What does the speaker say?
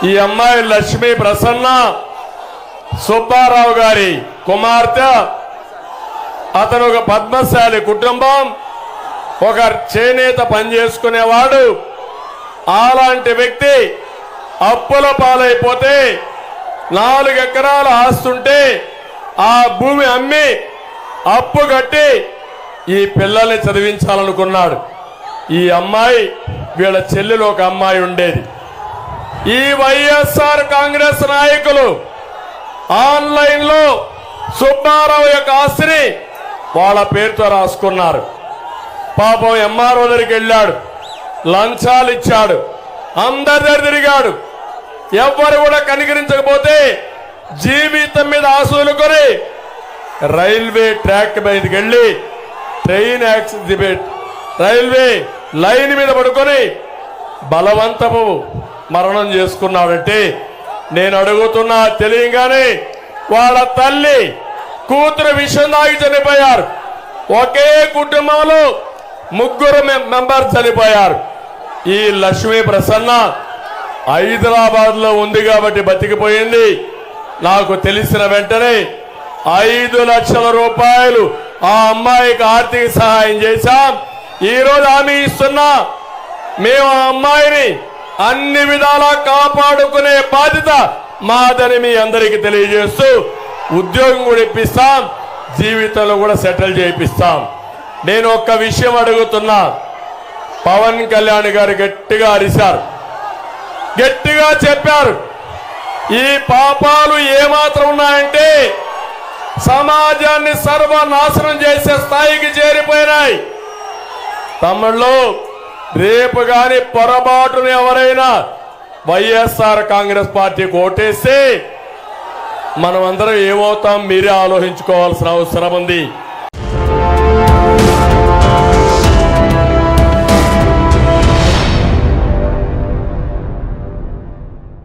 ఈ అమ్మాయి లక్ష్మీ ప్రసన్న సుబ్బారావు గారి కుమార్తె. అతను ఒక పద్మశాలి కుటుంబం, ఒక చేనేత పని చేసుకునేవాడు. అలాంటి వ్యక్తి అప్పుల పాలైపోతే 4 ఎకరాల ఆస్తుంటే ఆ భూమి అమ్మి అప్పు కట్టి ఈ పిల్లల్ని చదివించాలనుకున్నాడు. ఈ అమ్మాయి వీళ్ళ చెల్లెలు ఒక అమ్మాయి ఉండేది. ఈ వైఎస్ఆర్ కాంగ్రెస్ నాయకులు ఆన్లైన్ లో సుబ్బారావు యొక్క ఆస్తిని వాళ్ళ పేరుతో రాసుకున్నారు. పాపం ఎంఆర్ఓ దగ్గరికి వెళ్ళాడు, లంచాలు ఇచ్చాడు, అందరి దగ్గర తిరిగాడు. ఎవ్వరు కూడా కనికరించకపోతే జీవితం మీద ఆశలుకొని రైల్వే ట్రాక్ మీదకి వెళ్ళి ట్రైన్ యాక్సిడెంట్ రైల్వే లైన్ మీద పడుకొని బలవంతపు మరణం చేసుకున్నాడంటే నేను అడుగుతున్నా, తెలియగానే వాళ్ళ తల్లి కూతురు విషయం తాగి చనిపోయారు. ఒకే కుటుంబంలో 3 మెంబర్స్ చనిపోయారు. ఈ లక్ష్మీ ప్రసన్న హైదరాబాద్ లో ఉంది కాబట్టి బతికిపోయింది. నాకు తెలిసిన వెంటనే 5 లక్షల రూపాయలు ఆ అమ్మాయికి ఆర్థిక సహాయం చేశాం. ఈ రోజు హామీ ఇస్తున్నా, మేము ఆ అమ్మాయిని అన్ని విధాలా కాపాడుకునే బాధ్యత మాదని మీ అందరికీ తెలియజేస్తూ ఉద్యోగం కూడా ఇప్పిస్తాం, జీవితంలో కూడా సెటిల్ చేయిస్తాం. నేను ఒక్క విషయం అడుగుతున్నా. పవన్ కళ్యాణ్ గారు గట్టిగా అరిశారు, గట్టిగా చెప్పారు. ఈ పాపాలు ఏమాత్రం ఉన్నాయంటే సమాజాన్ని సర్వనాశనం చేసే స్థాయికి చేరిపోయినాయి. తమిళలో రేపు గాని పొరపాటును ఎవరైనా వైఎస్ఆర్ కాంగ్రెస్ పార్టీకి ఓటేస్తే మనమందరం ఏమవుతాం మీరే ఆలోచించుకోవాల్సిన అవసరం ఉంది.